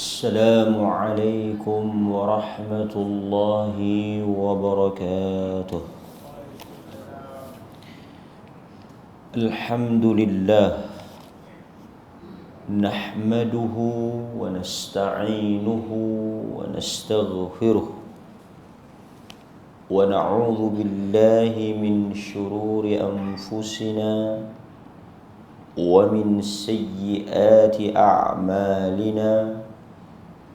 السلام عليكم ورحمة الله وبركاته. الحمد لله نحمده ونستعينه ونستغفره ونعوذ بالله من شرور أنفسنا ومن سيئات أعمالنا.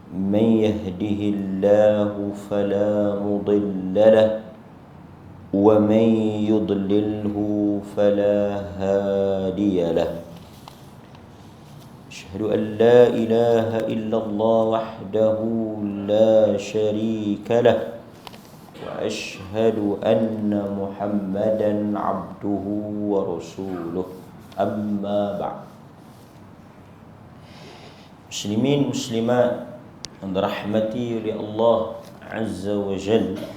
من يهده الله فلا مضل له ومن يضلله فلا هادي له. أشهد أن لا إله إلا الله وحده لا شريك له وأشهد أن محمدا عبده ورسوله. أما بعد. Muslimin muslimat yang dirahmati oleh Allah Azza wa Jalla,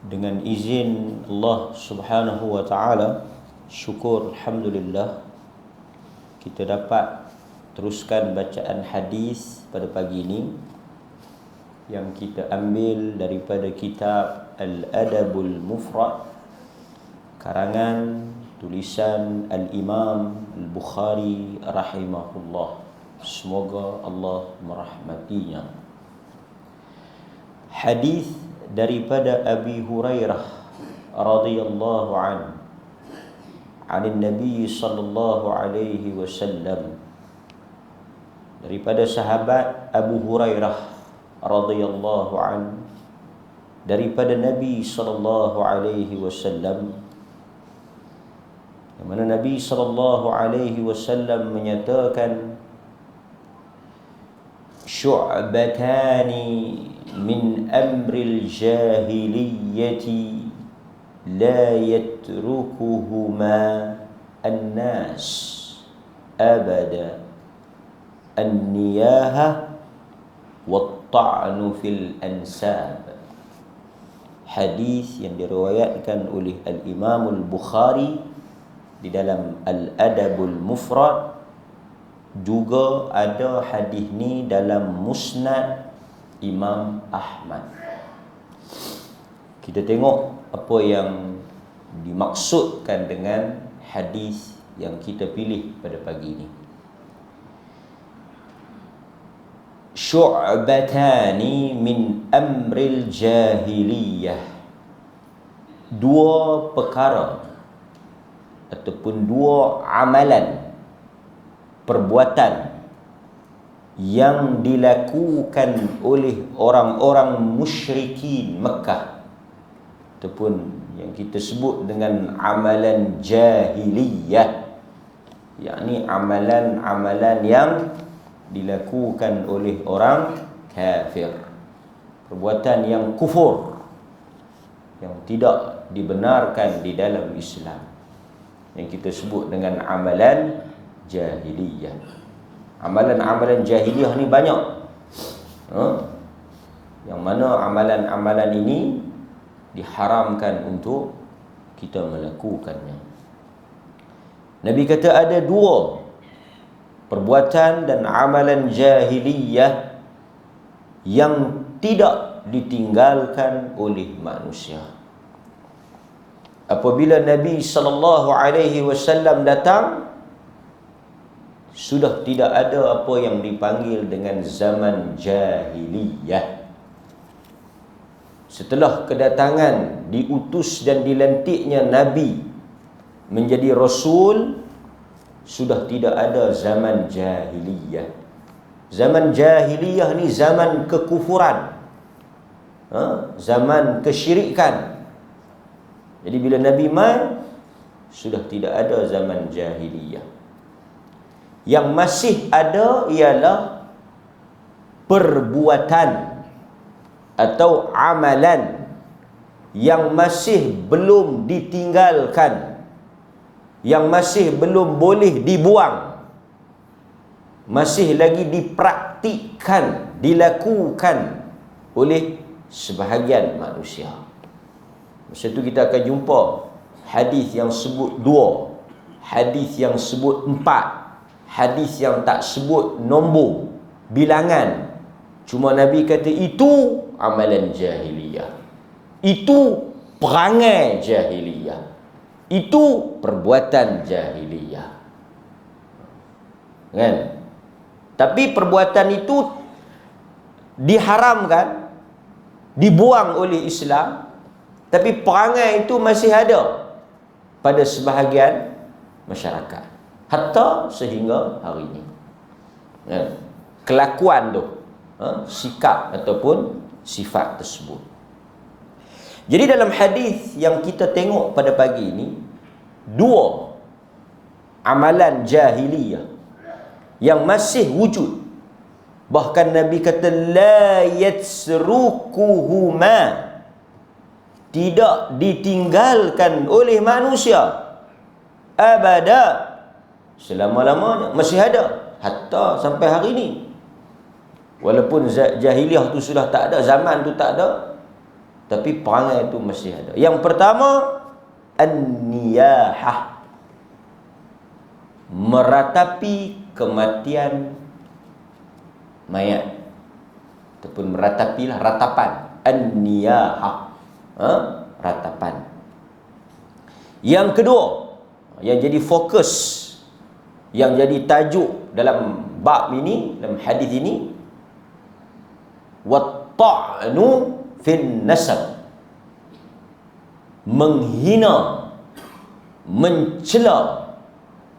dengan izin Allah Subhanahu wa Ta'ala, syukur alhamdulillah kita dapat teruskan bacaan hadis pada pagi ini yang kita ambil daripada kitab Al-Adabul Mufrad karangan tulisan Al-Imam Al-Bukhari rahimahullah. Semoga Allah merahmatinya. Hadis daripada Abi Hurairah radhiyallahu anhu an Nabi sallallahu alaihi wasallam, daripada sahabat Abu Hurairah radhiyallahu anhu daripada Nabi sallallahu alaihi wasallam, yang mana Nabi sallallahu alaihi wasallam menyatakan, syu'batani min amril jahiliyyati la yatrukuhuma an-nas abada, an-niyaha wat-ta'nu fil ansab. Hadis yang diriwayatkan oleh Al-Imam Al-Bukhari di dalam Al-Adabul Mufrad. Juga ada hadis ni dalam Musnad Imam Ahmad. Kita tengok apa yang dimaksudkan dengan hadis yang kita pilih pada pagi ini. Syu'batani min amril jahiliyah. Dua perkara ataupun dua amalan, perbuatan yang dilakukan oleh orang-orang musyrikin Mekah, ataupun yang kita sebut dengan amalan jahiliyah, yakni amalan-amalan yang dilakukan oleh orang kafir, perbuatan yang kufur, yang tidak dibenarkan di dalam Islam, yang kita sebut dengan amalan jahiliyah. Amalan-amalan jahiliyah ni banyak, yang mana amalan-amalan ini diharamkan untuk kita melakukannya. Nabi kata ada dua perbuatan dan amalan jahiliyah yang tidak ditinggalkan oleh manusia. Apabila Nabi sallallahu alaihi wasallam datang, sudah tidak ada apa yang dipanggil dengan zaman jahiliyah. Setelah kedatangan, diutus dan dilantiknya Nabi menjadi Rasul, sudah tidak ada zaman jahiliyah. Zaman jahiliyah ni zaman kekufuran, zaman kesyirikan. Jadi bila Nabi mai, sudah tidak ada zaman jahiliyah. Yang masih ada ialah perbuatan atau amalan yang masih belum ditinggalkan, yang masih belum boleh dibuang, masih lagi dipraktikkan, dilakukan oleh sebahagian manusia. Masa itu kita akan jumpa hadis yang sebut 2, hadis yang sebut 4, hadis yang tak sebut nombor, bilangan. Cuma Nabi kata itu amalan jahiliyah, itu perangai jahiliyah, itu perbuatan jahiliyah. Kan? Tapi perbuatan itu diharamkan, dibuang oleh Islam, tapi perangai itu masih ada pada sebahagian masyarakat, hatta sehingga hari ini. Kan? Kelakuan tu, sikap ataupun sifat tersebut. Jadi dalam hadis yang kita tengok pada pagi ini, dua amalan jahiliyah yang masih wujud. Bahkan Nabi kata la yatsrukuhuma, tidak ditinggalkan oleh manusia abada, selama-lamanya, masih ada hatta sampai hari ini. Walaupun jahiliyah tu sudah tak ada, zaman tu tak ada, tapi perangai itu masih ada. Yang pertama, an-niyahah, meratapi kematian mayat, ataupun meratapilah, ratapan, an-niyahah, ratapan. Yang kedua, yang jadi fokus, yang jadi tajuk dalam bab ini, dalam hadis ini, wat-ta'nu fin nasab, menghina, mencela,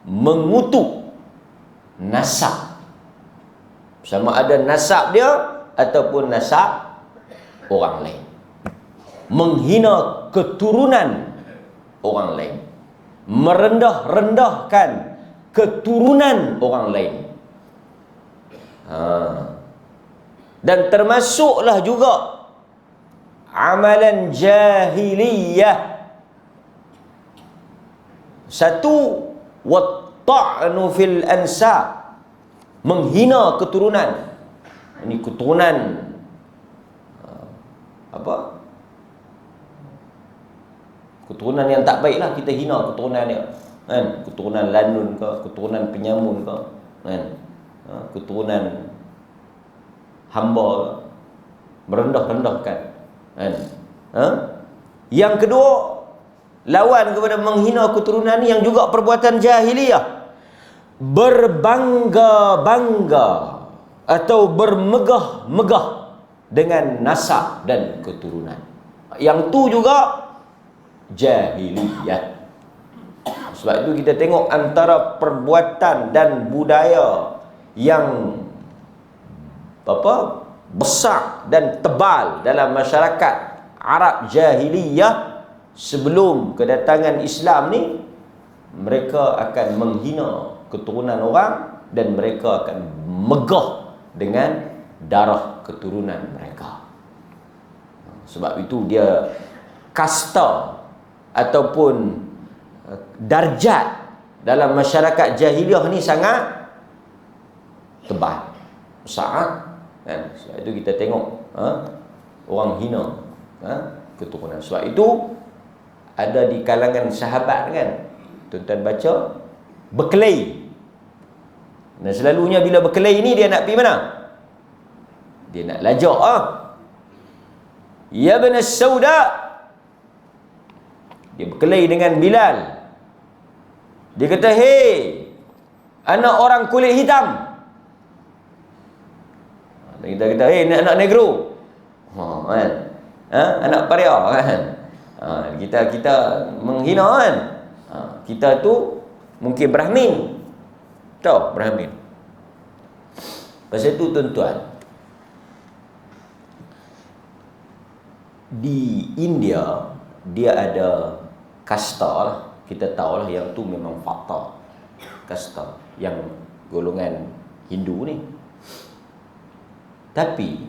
mengutuk nasab, sama ada nasab dia ataupun nasab orang lain. Menghina keturunan orang lain, merendah-rendahkan keturunan orang lain. Dan termasuklah juga amalan jahiliyah. Satu, wat-ta'nu fil ansab, menghina keturunan. Ini keturunan apa? Keturunan yang tak baiklah, kita hina keturunan dia. Kan? Keturunan lanun ke, keturunan penyamun ke, kan? Keturunan hamba ke, merendah-rendahkan. Kan? Yang kedua, lawan kepada menghina keturunan ni yang juga perbuatan jahiliyah, berbangga-bangga atau bermegah-megah dengan nasab dan keturunan. Yang tu juga jahiliyah. Sebab itu kita tengok antara perbuatan dan budaya yang besar dan tebal dalam masyarakat Arab jahiliyah sebelum kedatangan Islam ni, mereka akan menghina keturunan orang dan mereka akan megah dengan darah keturunan mereka. Sebab itu dia kasta ataupun darjat dalam masyarakat jahiliyah ni sangat tebal, besar. Kan? Sebab itu kita tengok orang hina keturunan. Sebab itu ada di kalangan sahabat, kan, tuan-tuan baca, berkelahi. Dan selalunya bila berkelahi ni dia nak pergi mana? Dia nak lajak. Ya bin Sauda, dia berkelahi dengan Bilal. Dia kata, hei anak orang kulit hitam. Kita kata, hei anak negro, kan? Anak paria, kan? Kita menghina, kan? Kita tu mungkin Brahmin. Tahu Brahmin? Pasal itu tuan-tuan, di India dia ada kasta lah. Kita tahulah yang tu memang fakta, kasta yang golongan Hindu ni. Tapi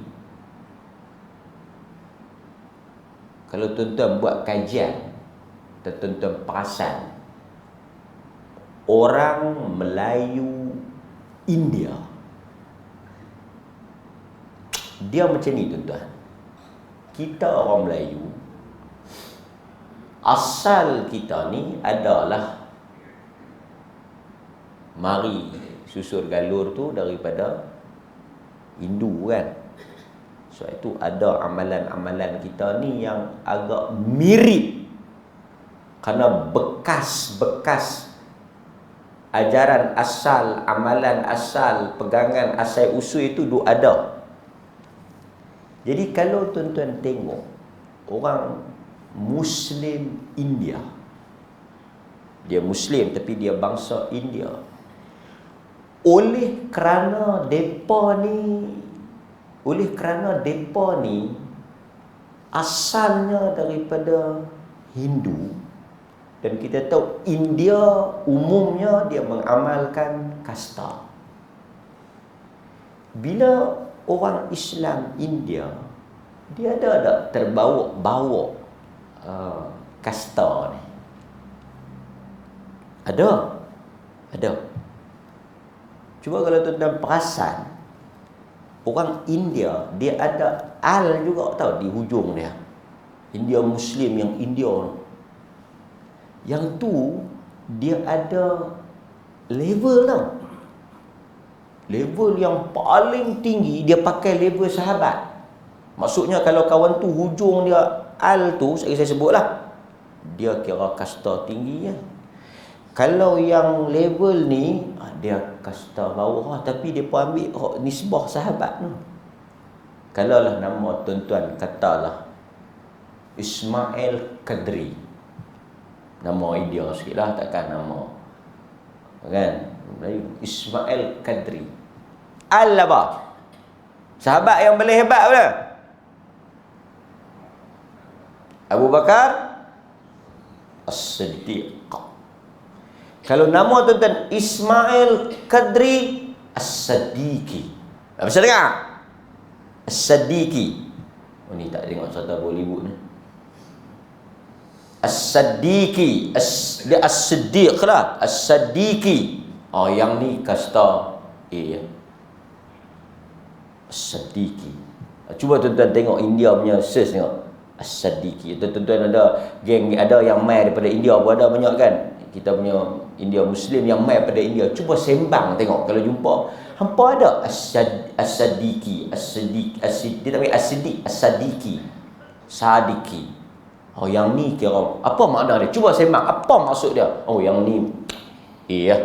kalau tuan-tuan buat kajian, tuan-tuan perasan, orang Melayu India dia macam ni, tuan-tuan. Kita orang Melayu, asal kita ni adalah mari susur galur tu daripada Hindu kan. So itu ada amalan-amalan kita ni yang agak mirip, kerana bekas-bekas ajaran asal, amalan asal, pegangan asal usul itu ada. Jadi kalau tuan-tuan tengok orang Muslim India, dia Muslim tapi dia bangsa India, oleh kerana depa ni asalnya daripada Hindu, dan kita tahu India umumnya dia mengamalkan kasta. Bila orang Islam India, dia ada terbawa kasta ni. Ada. Cuba kalau tuan-tuan perasan, orang India dia ada al juga tahu di hujung dia. India Muslim yang India tu. Yang tu dia ada level tau. Level yang paling tinggi dia pakai level sahabat. Maksudnya kalau kawan tu hujung dia al tu, saya sebutlah, dia kira kasta tinggi ya. Kalau yang level ni dia kasta bawah, tapi dia pun ambil nisbah sahabat tu. Kalau lah nama tuan-tuan katalah Ismail Qadri, nama India sikit lah, takkan nama kan Melayu. Ismail Qadri al apa? Sahabat yang paling hebat apa? Abu Bakar As-Siddiq. Kalau nama tuan-tuan Ismail Qadri As-Siddiqi, apa saya dengar? As-Siddiqi. Oh ni tak tengok serta Bollywood ni. As-Siddiqi, dia As-Siddiq lah, As-Siddiqi. Oh yang ni kasta A ya. As-Siddiqi. Cuba tuan-tuan tengok India punya search tengok As-Siddiqi. Tuan-tuan ada geng, ada yang mai daripada India pun ada banyak kan. Kita punya India Muslim yang mai pada India, cuba sembang tengok kalau jumpa hampa ada As-Siddiqi, dia tak panggil As-Siddiq, As-Siddiqi, Sadiqi. Oh yang ni kira apa makna dia? Cuba sembang, apa maksud dia? Oh yang ni ya.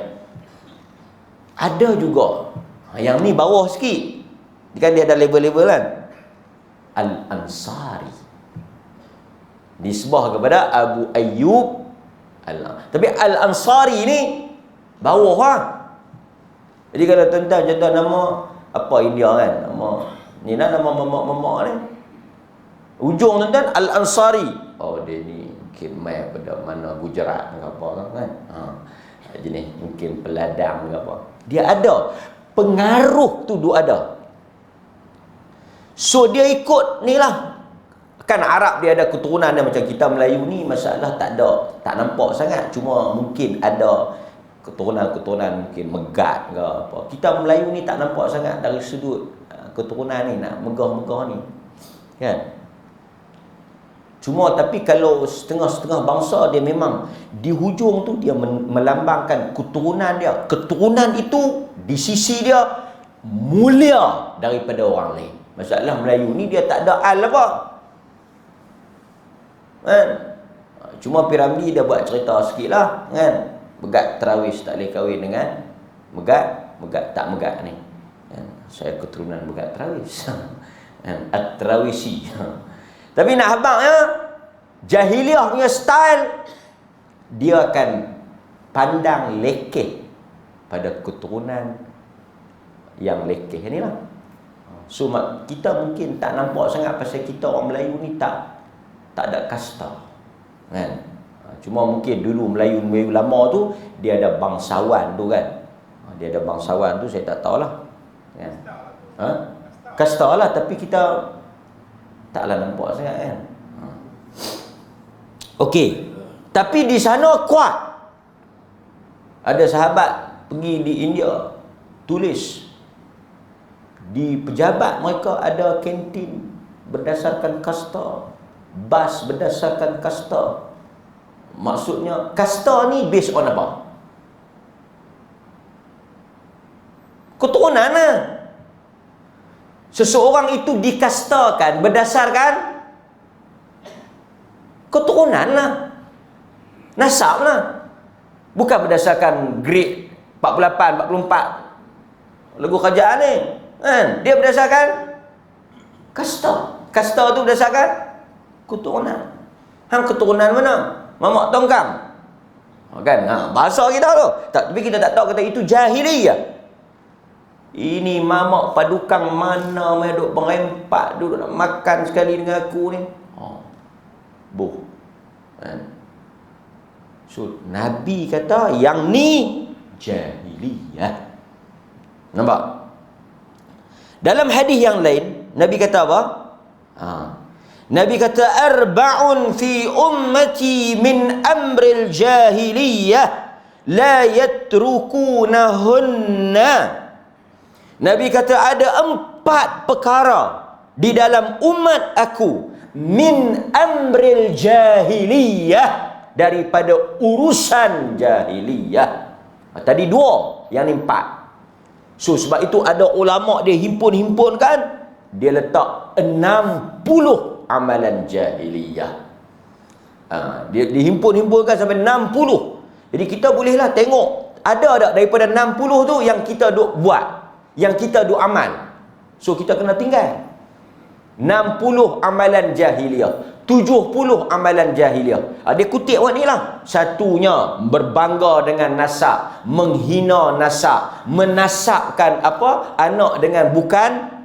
Ada juga yang ni bawah sikit, kan dia ada level-level kan. Al-Ansari, nisbah kepada Abu Ayyub. Tapi Al-Ansari ni bawah lah. Jadi kalau tuan-tuan contoh nama apa India kan, nama ni lah, nama mamak-mamak ni, ujung tuan-tuan Al-Ansari. Oh dia ni mungkin mai pada mana Gujarat ke apa kan. Jenis mungkin peladang ke apa. Dia ada pengaruh tu, dia ada. So dia ikut ni lah. Kan Arab dia ada keturunan dia, macam kita Melayu ni masalah tak ada, tak nampak sangat. Cuma mungkin ada keturunan-keturunan mungkin Megat ke apa. Kita Melayu ni tak nampak sangat dari sudut keturunan ni, nak megah-megah ni kan. Cuma tapi kalau setengah-setengah bangsa dia memang di hujung tu dia melambangkan keturunan dia. Keturunan itu di sisi dia mulia daripada orang lain. Masalah Melayu ni dia tak ada al apa kan. Cuma Piramli dia buat cerita sikit lah kan. Megat Terawis tak boleh kahwin dengan Megat, Megat tak Megat ni kan. Saya keturunan Megat Terawis At-Terawisi. Tapi nak habaknya jahiliah punya style, dia akan pandang lekeh pada keturunan yang lekeh ni lah. So kita mungkin tak nampak sangat pasal kita orang Melayu ni tak ada kasta kan. Cuma mungkin dulu Melayu lama tu dia ada bangsawan tu kan. Dia ada bangsawan tu, saya tak tahulah kan. Kasta lah, tapi kita taklah nampak sangat kan. Okey. Tapi di sana kuat. Ada sahabat pergi di India, tulis di pejabat mereka ada kantin berdasarkan kasta, bas berdasarkan kasta. Maksudnya kasta ni based on apa? Keturunan lah. Seseorang itu dikastakan berdasarkan keturunan lah, nasab lah, bukan berdasarkan grade 48, 44 lagu kerajaan ni kan. Dia berdasarkan kasta. Kasta tu berdasarkan keturunan. Hang keturunan mana? Mamak tongkang kan, bahasa kita tu tak, tapi kita tak tahu kata itu jahiliyah. Ini mamak padukang mana mai duk berempat, duduk nak makan sekali dengan aku ni. Boh. Kan? So Nabi kata yang ni jahiliyah. Nampak? Dalam hadis yang lain Nabi kata apa? Nabi kata arba'un fi ummati min amril jahiliyah la yatrukunahunna. Nabi kata ada 4 perkara di dalam umat aku min amril jahiliyah, daripada urusan jahiliyah. Tadi 2, yang ni 4. So sebab itu ada ulama dia himpun-himpunkan, dia letak 60 amalan jahiliyah. Dia dihimpun-himpunkan sampai 60. Jadi kita bolehlah tengok ada tak daripada 60 tu yang kita duk buat, yang kita duk amal. So kita kena tinggal 60 amalan jahiliyah, 70 amalan jahiliyah. Dia kutip buat ni lah. Satunya berbangga dengan nasab, menghina nasab, menasabkan apa anak dengan bukan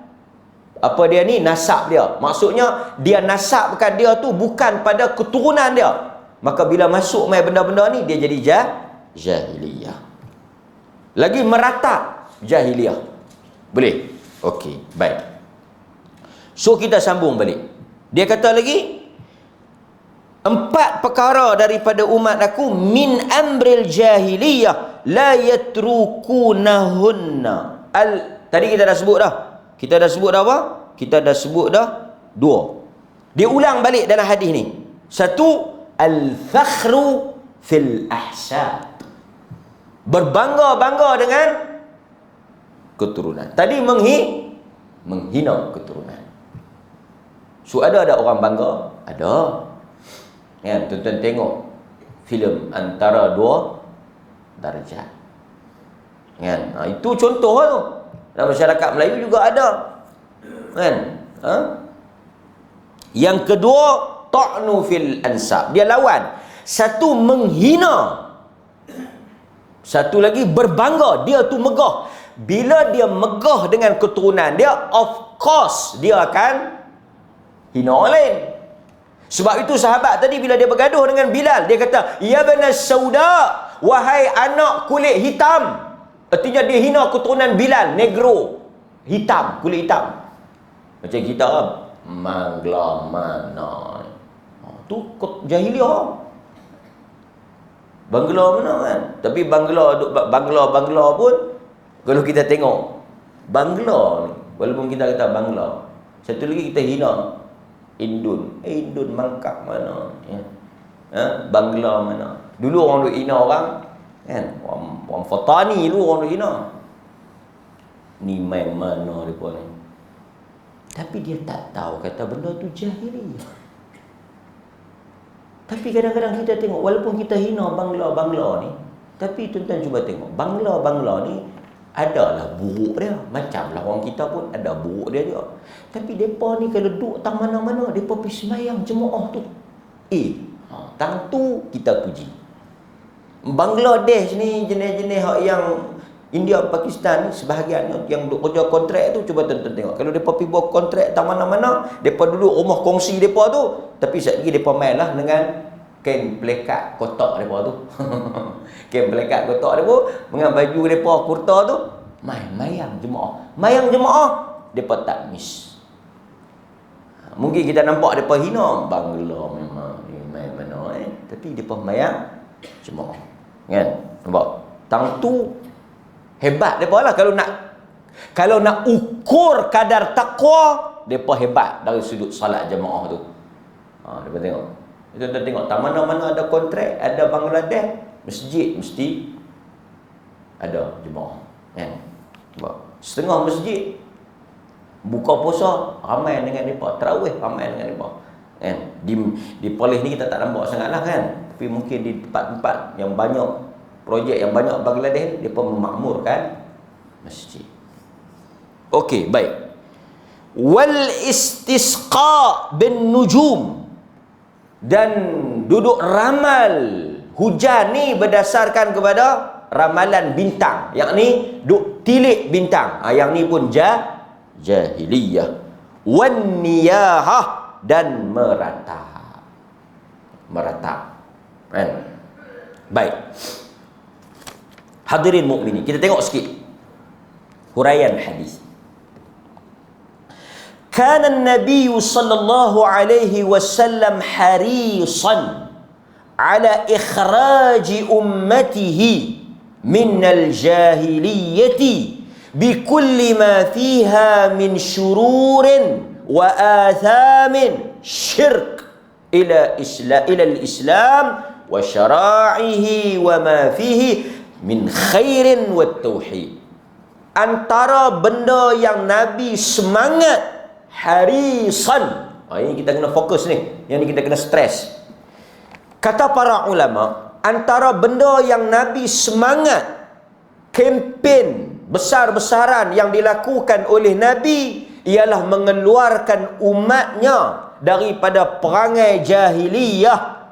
apa dia ni nasab dia. Maksudnya dia nasabkan dia tu bukan pada keturunan dia. Maka bila masuk mai benda-benda ni dia jadi jahiliyah. Lagi meratap jahiliyah. Boleh? Okey, baik. So kita sambung balik. Dia kata lagi 4 perkara daripada umat aku min amril jahiliyah la yatrukunahunna. Tadi kita dah sebut dah. Kita dah sebut dah apa? Kita dah sebut dah 2. Dia ulang balik dalam hadis ni. 1, al-fakhru fil ahsab. Berbangga-bangga dengan keturunan. Tadi menghina keturunan. So ada orang bangga? Ada. Kan, tuan-tuan tengok filem Antara Dua Darjat. Kan? Itu contoh tu. Dalam masyarakat Melayu juga ada. Kan? Yang kedua, ta'nu fil ansab. Dia lawan. Satu menghina. Satu lagi berbangga. Dia tu megah. Bila dia megah dengan keturunan dia, of course dia akan hina orang lain. Sebab itu sahabat tadi bila dia bergaduh dengan Bilal, dia kata, ya banas sauda, wahai anak kulit hitam. Artinya dia hina keturunan Bilal, negro, hitam, kulit hitam. Macam kita, mangla mana. Tu jahiliah. Bangla mana kan? Tapi Bangla pun, kalau kita tengok Bangla ni, walaupun kita kata Bangla, satu lagi kita hina Indun. Indun mangkak mana? Ya. Bangla mana? Dulu orang duk hina orang, kan? Orang Fatani dulu orang duk hina. Ni main mana depa ni? Tapi dia tak tahu kata benda tu jahiliyah. Tapi kadang-kadang kita tengok, walaupun kita hina Bangla ni, tapi tuan-tuan cuba tengok, Bangla ni adalah buruk dia. Macamlah orang kita pun ada buruk dia juga. Tapi mereka ni kalau duduk tang mana-mana, mereka pergi semayang jemaah tu. Tang tu kita puji. Bangladesh ni jenis-jenis yang India, Pakistan ni, sebahagian yang duduk kerja kontrak tu, cuba tuan-tuan tengok. Kalau mereka pergi buat kontrak tang mana-mana, mereka duduk rumah kongsi mereka tu. Tapi sekejap lagi mereka main lah dengan kain pelekat kotak mereka tu. Kain pelekat kotak mereka dengan baju mereka kurta tu, mayang jemaah. Mayang jemaah mereka tak miss. Mungkin kita nampak mereka hina Bangla memang main mana tapi mereka mayang jemaah. Kan? Nampak? Tang tu hebat mereka lah. Kalau nak ukur kadar takwa, mereka hebat dari sudut salat jemaah tu. Mereka tengok. Kita tengok tak mana-mana ada kontrak, ada Bangladesh, masjid mesti ada jemaah. Kan? Setengah masjid buka puasa ramai dengan mereka, tarawih ramai dengan mereka kan. Di polis ni kita tak nampak sangat lah kan, tapi mungkin di tempat-tempat yang banyak, projek yang banyak Bangladesh, mereka memakmurkan masjid. Okey, baik. Wal istisqa bin nujum, dan duduk ramal hujan ni berdasarkan kepada ramalan bintang, yakni duk tilik bintang. Yang ni pun jahiliyah. Wan niyahah, dan meratap kan. Baik, hadirin mukminin, kita tengok sikit huraian hadis. Kana an-nabiy sallallahu alaihi wasallam harisan ala ikhraj ummatihi min al-jahiliyyati bi kulli ma fiha min syururin wa athamin syirk ila al-islam wa syara'ihi wa ma fihi min khairin wa tauhid. Antara benda yang Nabi semangat harisan, ini kita kena fokus ni, yang ni kita kena stres. Kata para ulama, antara benda yang Nabi semangat, kempen besar-besaran yang dilakukan oleh Nabi, ialah mengeluarkan umatnya daripada perangai jahiliyah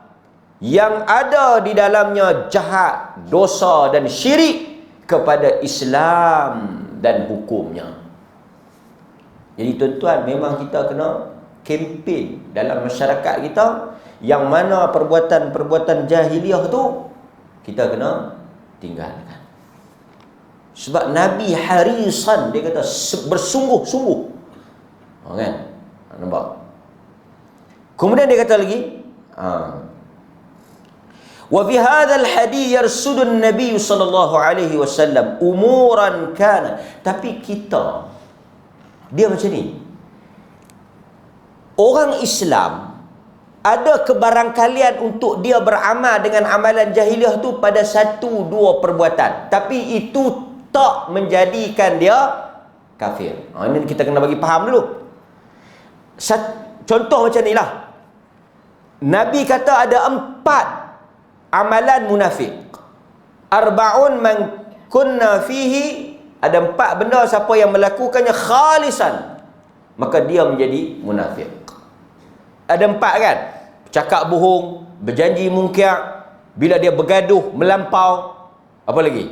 yang ada di dalamnya jahat, dosa dan syirik, kepada Islam dan hukumnya. Jadi tuan-tuan, memang kita kena kempen dalam masyarakat kita, yang mana perbuatan-perbuatan jahiliah tu kita kena tinggalkan. Sebab Nabi harisan, dia kata bersungguh-sungguh. Kan? Nampak? Kemudian dia kata lagi, wa fi hadzal hadis yarsudun nabiy sallallahu alaihi wasallam umuran kana. Tapi kita, dia macam ni, orang Islam ada kebarangkalian untuk dia beramal dengan amalan jahiliah tu pada 1-2 perbuatan, tapi itu tak menjadikan dia kafir. Ini kita kena bagi faham dulu. Contoh macam ni lah, Nabi kata ada 4 amalan munafik. Arba'un man kunna fihi, ada 4 benda siapa yang melakukannya khalisan, maka dia menjadi munafik. Ada 4 kan? Cakap bohong, berjanji mungkar, bila dia bergaduh melampau, apa lagi?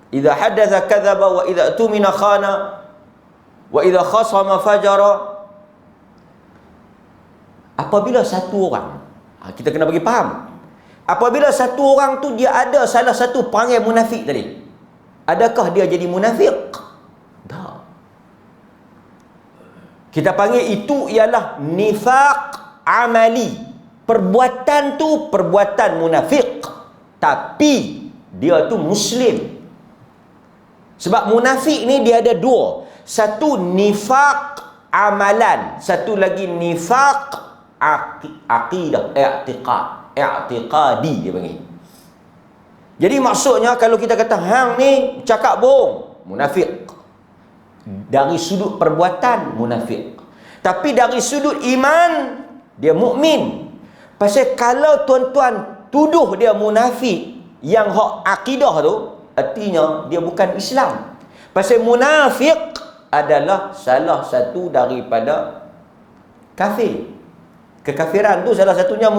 Idza hadatsa kadzaba wa idza tumina khana wa idza khasama fajara. Apabila satu orang, kita kena bagi faham, apabila satu orang tu dia ada salah satu perangai munafik tadi, adakah dia jadi munafik? Tak. Kita panggil itu ialah nifaq amali. Perbuatan tu perbuatan munafik, tapi dia tu muslim. Sebab munafik ni dia ada 2. Satu nifaq amalan, satu lagi nifaq aqidah, i'tiqadi dia panggil. Jadi maksudnya kalau kita kata hang ni cakap bohong, munafik. Dari sudut perbuatan munafik, tapi dari sudut iman dia mukmin. Pasal kalau tuan-tuan tuduh dia munafik yang hak akidah tu, artinya dia bukan Islam. Pasal munafik adalah salah satu daripada kafir. Kekafiran tu salah satunya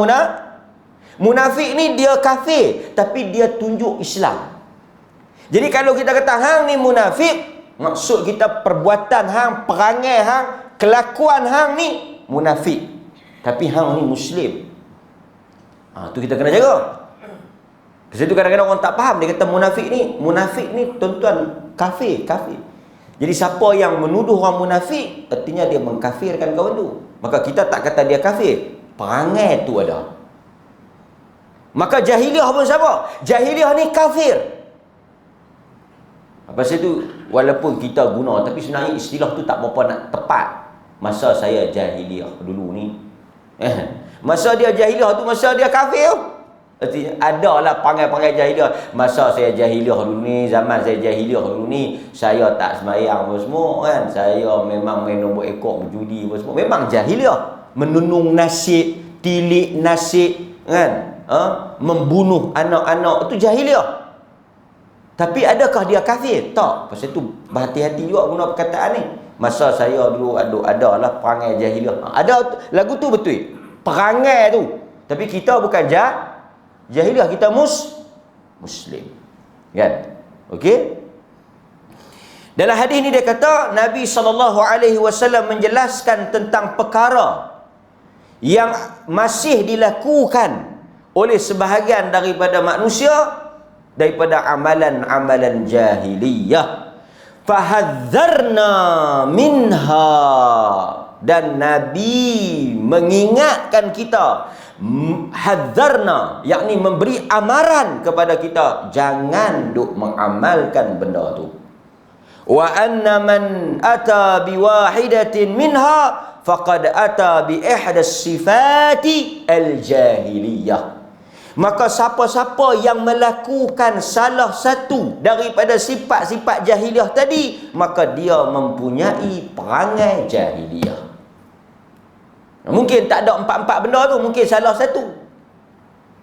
munafik ni dia kafir, tapi dia tunjuk Islam. Jadi kalau kita kata hang ni munafik, maksud kita perbuatan hang, perangai hang, kelakuan hang ni munafik, tapi hang ni muslim. Tu kita kena jaga. Sebab tu kadang-kadang orang tak faham, dia kata munafik ni tuan-tuan kafir. Jadi siapa yang menuduh orang munafik, artinya dia mengkafirkan kawan tu. Maka kita tak kata dia kafir, perangai tu ada. Maka jahiliah pun sama, jahiliah ni kafir. Pasal tu walaupun kita guna, tapi sebenarnya istilah tu tak berapa nak tepat. Masa saya jahiliah dulu ni, masa dia jahiliah tu masa dia kafir. Artinya adalah panggil-panggil jahiliah. Masa saya jahiliah dulu ni, zaman saya jahiliah dulu ni, saya tak sembahyang apa semua kan. Saya memang main nombor ekor, berjudi apa semua. Memang jahiliah. Menunung nasib, tilik nasib kan. Membunuh anak-anak, itu jahiliah. Tapi adakah dia kafir? Tak. Pasal tu berhati-hati juga guna perkataan ni. Masa saya dulu adalah perangai jahiliah. Ada lagu tu betul. Perangai tu. Tapi kita bukan jahiliah, kita muslim. Kan? Okey? Dalam hadis ni dia kata Nabi SAW menjelaskan tentang perkara yang masih dilakukan oleh sebahagian daripada manusia daripada amalan-amalan jahiliyah. Fahadzarna minha, dan Nabi mengingatkan kita, hadzarna, yakni memberi amaran kepada kita, jangan duk mengamalkan benda tu. Wa anna man ata biwahidatin minha faqad ata bi ihdas sifati al-jahiliyah. Maka siapa-siapa yang melakukan salah satu daripada sifat-sifat jahiliah tadi, maka dia mempunyai perangai jahiliah. Mungkin tak ada empat-empat benda tu, mungkin salah satu.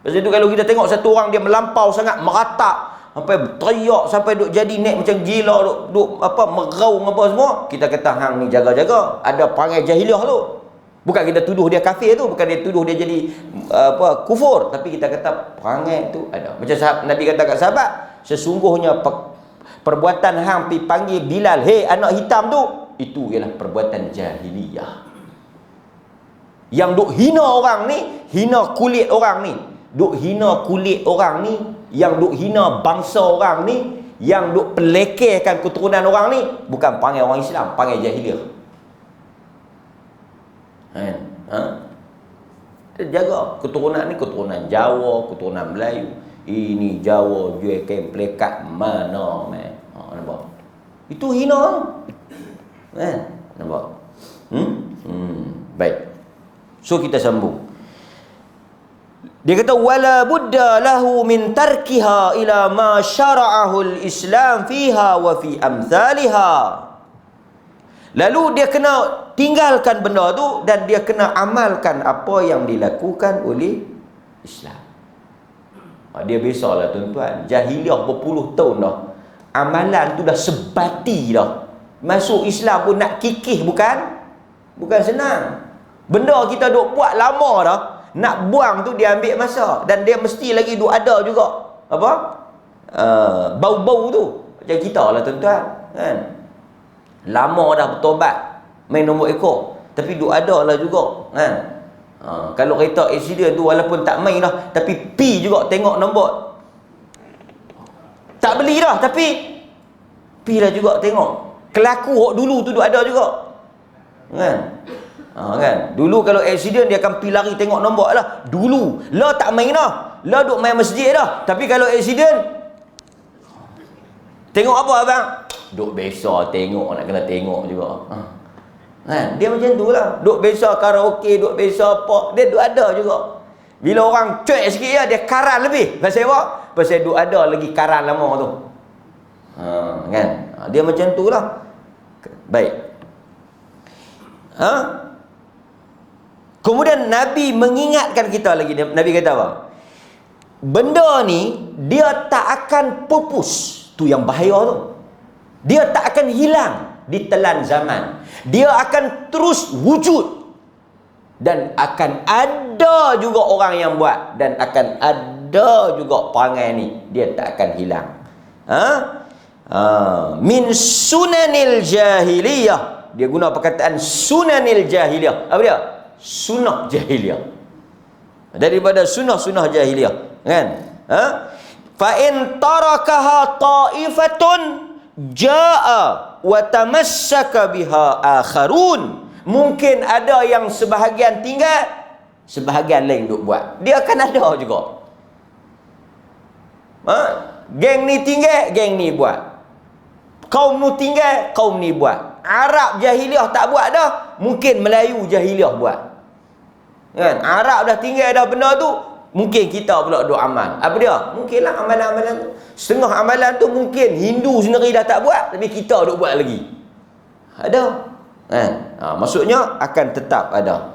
Pasal tu kalau kita tengok satu orang dia melampau sangat, meratak, sampai teriak, sampai duk jadi naik macam gila, duk meraung apa semua, kita kata hang ni jaga-jaga, ada perangai jahiliah tu. Bukan kita tuduh dia kafir tu, bukan dia tuduh dia jadi kufur, tapi kita kata perangai tu ada. Macam Nabi kata kat sahabat, sesungguhnya perbuatan hang pi panggil Bilal, "Hei anak hitam tu," itu ialah perbuatan jahiliyah. Yang duk hina orang ni, hina kulit orang ni, duk hina kulit orang ni, yang duk hina bangsa orang ni, yang duk pelekehkan keturunan orang ni, bukan panggil orang Islam, panggil jahiliah. Kita jaga keturunan ni, keturunan Jawa, keturunan Melayu. Ini Jawa jual kain pelekat mana nampak? Itu hina. Nampak? Baik. So kita sambung. Dia kata wala budda lahu min tarkiha ila ma syara'ahu al-Islam fiha wa fi amsalha. Lalu dia kena tinggalkan benda tu dan dia kena amalkan apa yang dilakukan oleh Islam. Dia biasalah tuan-tuan, jahiliah berpuluh tahun dah. Amalan tu dah sebati dah. Masuk Islam pun nak kikih bukan senang. Benda kita duk buat lama dah, nak buang tu dia ambil masa, dan dia mesti lagi duk ada juga bau-bau tu. Macam kita lah tuan-tuan kan. Lama dah bertobat, main nombor ekor, tapi duk ada lah juga kan. Kalau kereta accident tu walaupun tak main dah, tapi pi juga tengok nombor. Tak beli dah, tapi pi lah juga tengok. Kelaku hok dulu tu duk ada juga kan. Kan dulu kalau accident dia akan pi lari tengok nombor lah. Dulu lah tak main dah, lah duk main masjid dah, tapi kalau accident tengok apa abang? Duk biasa tengok, nak kena tengok juga. Kan? Dia macam tu lah. Duk biasa karaoke, duk biasa apa, dia duk ada juga. Bila orang cuek sikit ya, dia karan lebih. Pasal apa? Pasal duk ada lagi karan lama tu. Kan? Dia macam tu lah. Baik. Kemudian Nabi mengingatkan kita lagi. Nabi kata apa? Benda ni dia tak akan pupus. Tu yang bahaya tu. Dia tak akan hilang di telan zaman. Dia akan terus wujud. Dan akan ada juga orang yang buat. Dan akan ada juga perangai ni. Dia tak akan hilang. Min sunanil jahiliyah. Dia guna perkataan sunanil jahiliyah. Apa dia? Sunnah jahiliyah. Daripada sunnah-sunnah jahiliyah. Kan? Fa in tarakaha ta'ifatun jaa wa tamassaka biha akharun. Mungkin ada yang sebahagian tinggal, sebahagian lain duk buat. Dia akan ada juga. Geng ni tinggal, geng ni buat. Kaum ni tinggal, kaum ni buat. Arab jahiliah tak buat dah, mungkin Melayu jahiliah buat. Kan? Arab dah tinggal dah benda tu, Mungkin kita pula duk amal. Apa dia? Mungkinlah amalan-amalan, setengah amalan tu mungkin Hindu sendiri dah tak buat, tapi kita duk buat lagi. Ada. Maksudnya akan tetap ada.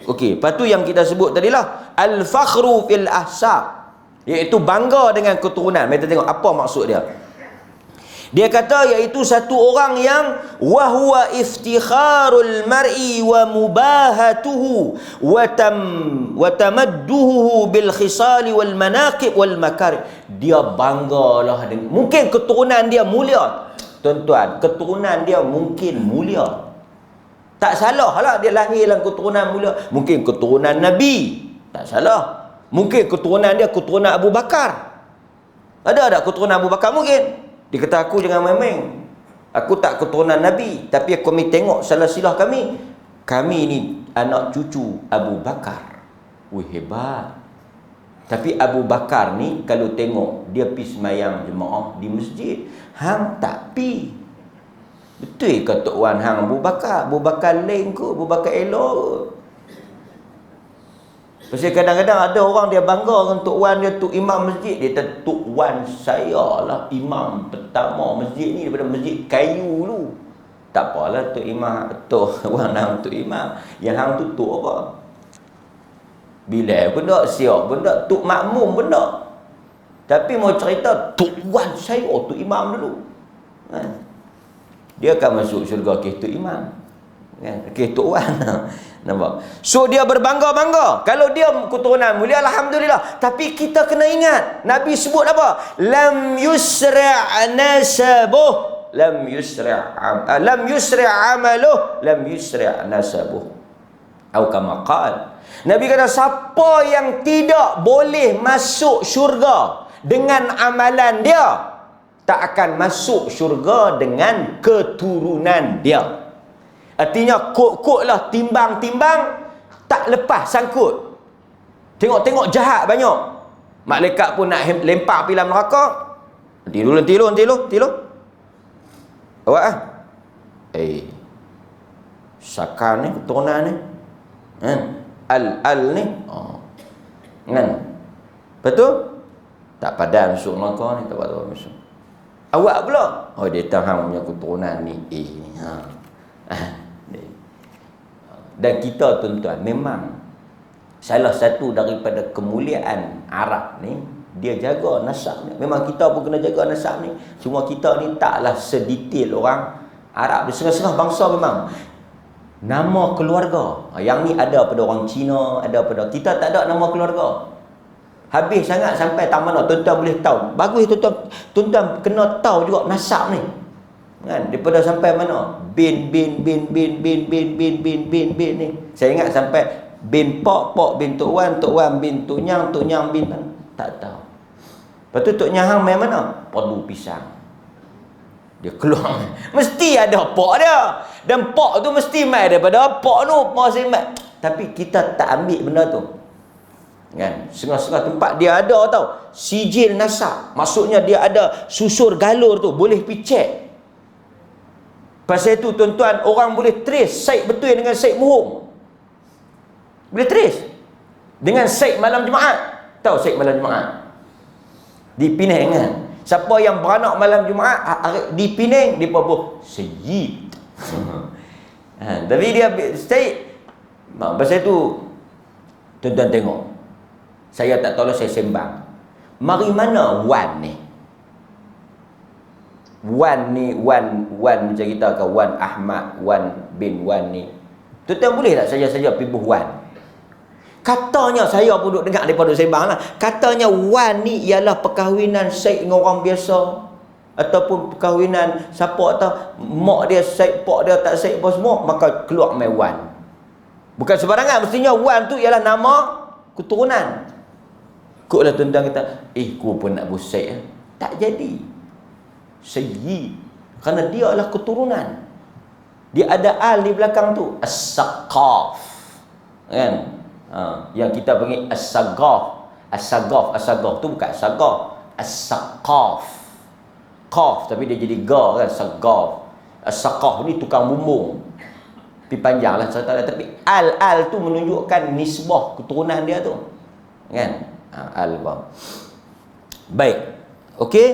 Okey, lepas tu yang kita sebut tadilah al-fakhru fil ahsab, iaitu bangga dengan keturunan. Kita tengok apa maksud dia. Dia kata iaitu satu orang yang wa huwa iftikharul mar'i wa mubahatuhu wa tamadduhu bil khisali wal manaqib wal makarih. Dia banggalah dengan, mungkin keturunan dia mulia. Tuan-tuan, keturunan dia mungkin mulia. Tak salah lah dia lahir dalam keturunan mulia. Mungkin keturunan Nabi, tak salah. Mungkin keturunan dia keturunan Abu Bakar. Ada tak keturunan Abu Bakar? Mungkin. Dia kata, aku jangan main-main, aku tak keturunan Nabi, tapi kami tengok silsilah kami ni anak cucu Abu Bakar. Wih, hebat. Tapi Abu Bakar ni kalau tengok dia pergi semayang jemaah di masjid, hang tak pi. Betul ke Tok Wan hang Abu Bakar? Abu Bakar lain ke? Abu Bakar elok ke? Pasal kadang-kadang ada orang dia bangga dengan Tok Wan dia, Tok Imam masjid. Dia kata, Tok Wan saya lah imam pertama masjid ni daripada masjid kayu dulu. Tak apalah Tok Imam, Tok Wan hang Tok Imam. Yang hang tu Tok apa? Bilal pun tak, siap pun tak, Tok Makmum pun tak. Tapi mau cerita Tok Wan saya, Tok Imam dulu. Dia akan masuk syurga ke Tok Imam. Ke Tok Wan. Nampak? So dia berbangga-bangga. Kalau dia keturunan mulia, alhamdulillah. Tapi kita kena ingat, Nabi sebut apa? Lam yusra' nasabuh, lam yusra' amaluh, lam yusra' nasabuh. Atau kama qala. Nabi kata, siapa yang tidak boleh masuk syurga dengan amalan dia, tak akan masuk syurga dengan keturunan dia. Artinya kok-kok lah, timbang-timbang tak lepas sangkut. Tengok-tengok jahat banyak. Malaikat pun nak lempar pergi dalam neraka. Nanti dulu. Awak ah. Sakan ni, keturunan ni. Al ni. Kan? Betul? Tak padan masuk neraka ni, tak padan masuk. Awak pula. Oh, dia tahan punya keturunan ni. Dan kita tuan-tuan, memang salah satu daripada kemuliaan Arab ni, dia jaga nasab ni. Memang kita pun kena jaga nasab ni. Cuma kita ni taklah sedetail orang Arab. Di setengah-setengah bangsa memang nama keluarga. Yang ni ada pada orang Cina, ada pada kita, tak ada nama keluarga. Habis sangat sampai tak mana tuan-tuan boleh tahu. Bagus tuan-tuan kena tahu juga nasab ni. Kan, daripada sampai mana bin ni. Saya ingat sampai bin Pok bin Tok Wan bin Tok Nyang bin tak tahu. Lepas tu Tok Nyang hang main mana? Padu pisang. Dia keluar. Mesti ada Pok dia. Dan Pok tu mesti main daripada Pok tu masih main. Tapi kita tak ambil benda tu. Kan, setengah-setengah tempat dia ada tau sijil nasab. Maksudnya dia ada susur galur tu, boleh pergi check. Pasal itu tuan-tuan, orang boleh trace Syed betul dengan Syed Muhum. Boleh trace dengan Syed Malam Jumaat. Tahu Syed Malam Jumaat? Di Penang kan. Siapa yang beranak malam Jumaat di Penang, dia pun Syed. Tapi dia Syed. Pasal itu tuan-tuan tengok. Saya tak tahu, saya sembang. Mari mana Wan ni? Wan macam kita ke Wan Ahmad, Wan bin Wan ni. Tuan-tuan boleh tak saja-saja pibuh Wan? Katanya, saya pun duduk dengar daripada sembang lah. Katanya Wan ni ialah perkahwinan Syed dengan orang biasa. Ataupun perkahwinan siapa atau mak dia Syed, pak dia tak Syed apa semua. Maka keluar main Wan. Bukan sembarangan. Mestinya Wan tu ialah nama keturunan. Kok lah tuan-tuan kata, ku pun nak Syed. Tak jadi. Syed, kerana dia adalah keturunan. Dia ada al di belakang tu, as-saqaf. Kan? Yang kita panggil as-sagaf. As-sagaf tu bukan as-sagaf, as-saqaf. Qaf tapi dia jadi ga kan, sagaf. As-saqaf ni tukang bumbung. Tapi panjanglah cerita dia, tapi al tu menunjukkan nisbah keturunan dia tu. Kan? Al-Bab. Baik. Okey.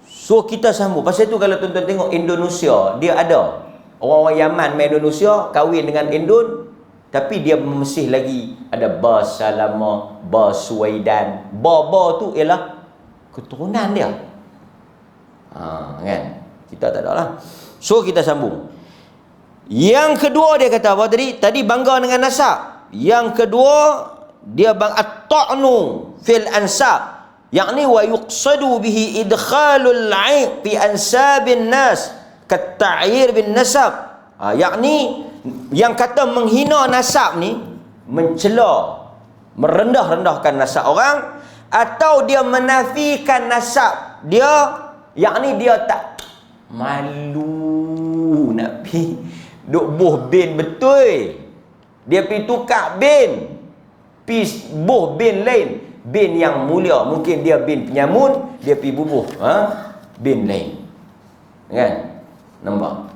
So kita sambung. Pasal tu kalau tuan-tuan tengok Indonesia, dia ada orang-orang Yaman main Indonesia kahwin dengan Indon, tapi dia masih lagi ada Ba Salama, Ba Suwaidan. Ba tu ialah keturunan dia. Kan? Kita tak ada lah. So kita sambung. Yang kedua dia kata apa tadi? Tadi bangga dengan nasab. Yang kedua dia at-ta'nu fil ansab. Yakni wa yuqsadu bihi idkhalul 'aib fi ansabin nas kat-ta'yir bin nasab. Yakni yang kata menghina nasab ni, mencela, merendah-rendahkan nasab orang, atau dia menafikan nasab dia, yakni dia tak malu nak pi duk buh bin betul. Dia pi tukar bin, pi buh bin lain, bin yang mulia. Mungkin dia bin penyamun, dia pi bubuh bin lain. Kan? Nampak?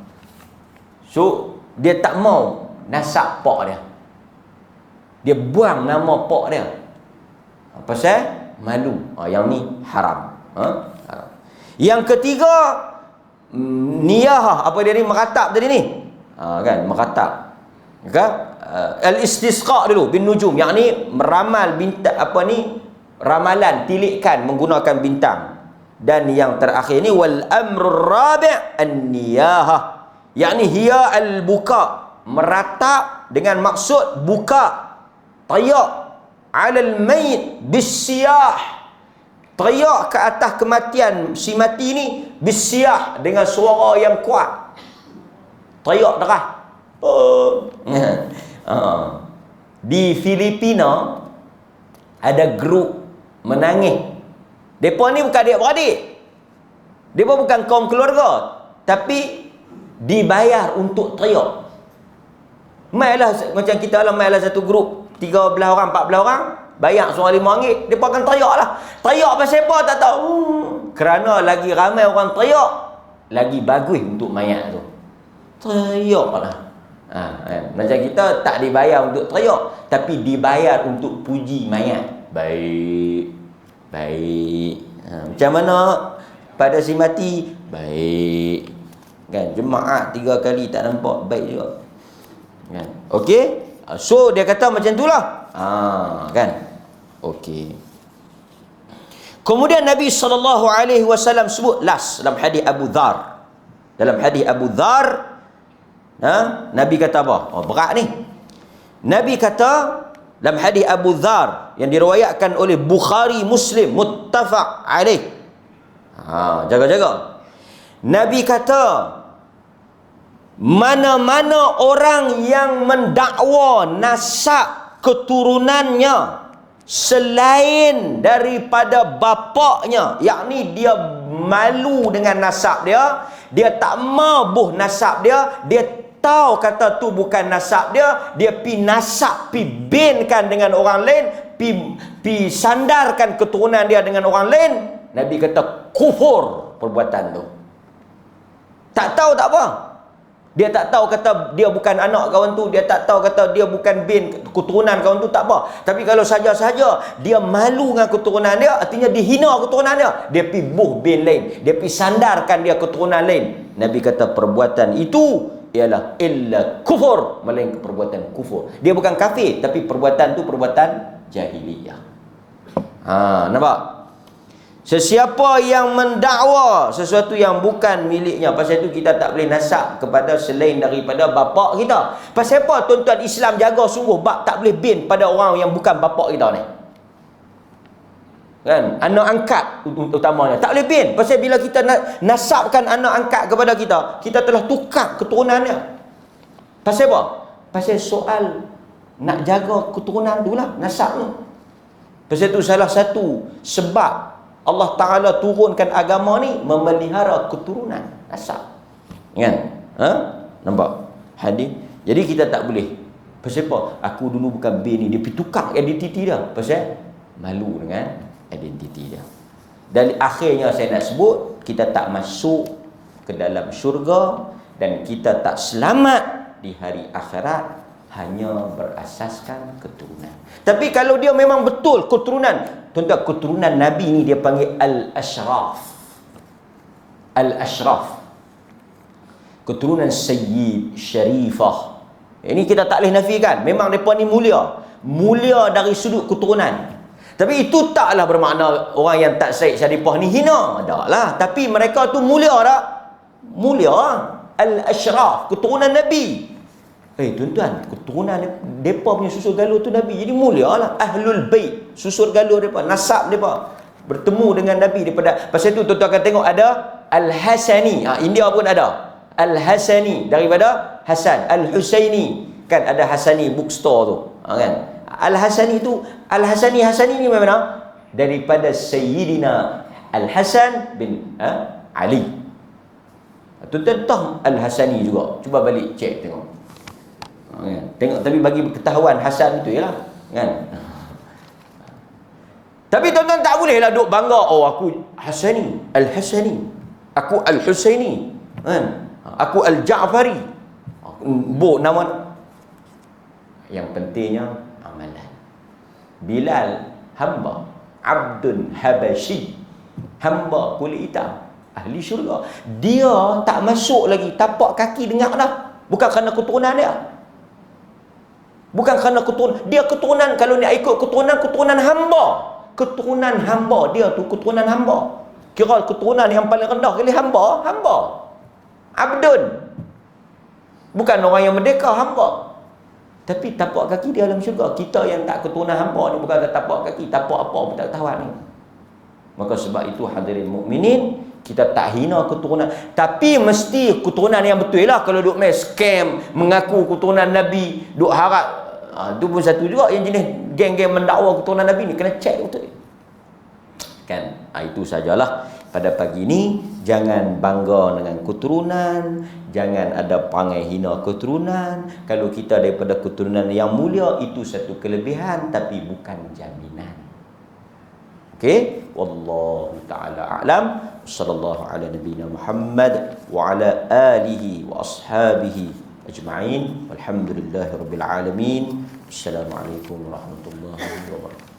So dia tak mau nasab pak dia. Dia buang nama pak dia. Pasal malu. Yang ni haram. Haram. Yang ketiga, niyah, apa dia ni, meratap tadi ni. Kan, meratap. Kan? Al-istisqa dulu bin nujum, yakni meramal bintang, apa ni, ramalan, tilikan menggunakan bintang. Dan yang terakhir ni wal amrul rabi' an-niyahah, yakni hiya al-buka, meratap dengan maksud buka, tayak alal mayit bisiyah, tayak ke atas kematian si mati ni bisiyah, dengan suara yang kuat, tayak darah. Di Filipina ada grup menangis. Mereka ni bukan adik-beradik, mereka bukan kaum keluarga, tapi dibayar untuk teriak. Mailah macam kita lah, mailah satu grup 13 orang, 14 orang, bayar seorang RM5, mereka akan teriak lah. Teriak pasal apa tak tahu. Kerana lagi ramai orang teriak, lagi bagus untuk mayat tu. Teriak lah. Macam kita tak dibayar untuk teriak, tapi dibayar untuk puji mayat. Baik, baik. Macam mana pada si mati? Baik. Kan, jemaah 3 kali tak nampak, baik juga. Kan? Okey. So dia kata macam itulah. Kan? Okey. Kemudian Nabi SAW sebut last dalam hadis Abu Dhar. Dalam hadis Abu Dhar, Nabi kata apa? Berat ni. Nabi kata dalam hadis Abu Dhar yang diriwayatkan oleh Bukhari Muslim, muttafaq alaih. Jaga-jaga. Nabi kata, mana-mana orang yang mendakwa nasab keturunannya selain daripada bapaknya, yakni dia malu dengan nasab dia, dia tak mau buh nasab dia, dia tahu kata tu bukan nasab dia, dia pi nasab, pi binkan dengan orang lain, pi sandarkan keturunan dia dengan orang lain, Nabi kata kufur perbuatan tu. Tak tahu tak apa. Dia tak tahu kata dia bukan anak kawan tu, dia tak tahu kata dia bukan bin keturunan kawan tu, tak apa. Tapi kalau saja-saja dia malu dengan keturunan dia, artinya dihina keturunan dia, dia pi buh bin lain, dia pi sandarkan dia keturunan lain. Nabi kata perbuatan itu ialah illa kufur, melainkan perbuatan kufur. Dia bukan kafir, tapi perbuatan tu perbuatan jahiliyah. Nampak? Sesiapa yang mendakwa sesuatu yang bukan miliknya, pasal itu kita tak boleh nasab kepada selain daripada bapak kita. Pasal apa tuan-tuan Islam jaga sungguh bab tak boleh bin pada orang yang bukan bapak kita ni? Kan? Anak angkat utamanya tak boleh bin. Pasal bila kita nasabkan anak angkat kepada kita, kita telah tukar keturunannya. Pasal apa? Pasal soal nak jaga keturunan tu lah, nasab tu. Pasal itu salah satu sebab Allah Ta'ala turunkan agama ni memelihara keturunan nasab. Kan? Nampak? Hadis. Jadi kita tak boleh. Pasal apa? Aku dulu bukan bin ni, dia pergi tukar identiti dia. Pasal malu dengan identiti dia. Dan akhirnya saya nak sebut, kita tak masuk ke dalam syurga dan kita tak selamat di hari akhirat hanya berasaskan keturunan. Tapi kalau dia memang betul keturunan, tuan-tuan, keturunan Nabi ni dia panggil al-ashraf. Al-ashraf. Keturunan Sayyid, Syarifah. Ini kita tak boleh nafikan. Memang mereka ni mulia. Mulia dari sudut keturunan. Tapi itu taklah bermakna orang yang tak Sayyid Syarifah ni hina. Tak lah. Tapi mereka tu mulia tak? Mulia. Al-ashraf. Keturunan Nabi. Tuan-tuan, keturunan mereka punya susur galur tu Nabi. Jadi mulia lah. Ahlul Bait. Susur galur mereka. Nasab mereka. Bertemu dengan Nabi daripada. Pasal tu tuan-tuan akan tengok ada Al-Hasani. India pun ada. Al-Hasani daripada Hasan. Al-Husaini kan ada Hasani bookstore tu, kan. Al-Hasani tu, Al-Hasani ni mana? Daripada Sayyidina Al-Hasan bin Ali. Tuan-tuan tahu Al-Hasani juga. Cuba balik cek tengok. Kan? Tengok, tapi bagi ketahuan Hasan tu ialah, kan. Tapi tuan-tuan tak boleh lah duk bangga, aku Hasani, Al-Hasani, aku Al-Husaini, kan. Aku Al-Ja'fari. Nama. Yang pentingnya amalan. Bilal hamba, Abdun Habashi, hamba kulit hitam, ahli syurga. Dia tak masuk lagi, tapak kaki dengar dah. Bukan kerana keturunan dia. Bukan kerana keturunan. Dia keturunan, kalau dia ikut keturunan hamba. Keturunan hamba. Dia tu keturunan hamba. Kira keturunan yang paling rendah kali hamba. Abdun. Bukan orang yang merdeka, hamba. Tapi tapak kaki dia dalam syurga. Kita yang tak keturunan hamba ni bukan tapak kaki, tapak apa pun tak tahu ni. Maka sebab itu hadirin mukminin, kita tak hina keturunan. Tapi mesti keturunan yang betul lah. Kalau duk main scam, mengaku keturunan Nabi, duk harap. Itu pun satu juga yang jenis geng-geng mendakwa keturunan Nabi ni. Kena cek betul. Kan? Itu sajalah. Pada pagi ini, jangan bangga dengan keturunan, jangan ada pangai hina keturunan. Kalau kita daripada keturunan yang mulia, itu satu kelebihan, tapi bukan jaminan. Okey? Wallahu ta'ala a'lam. Sallallahu ala nabiyina Muhammad wa ala alihi wa ashabihi ajma'in. Walhamdulillahi rabbil alamin. Assalamualaikum warahmatullahi wabarakatuh.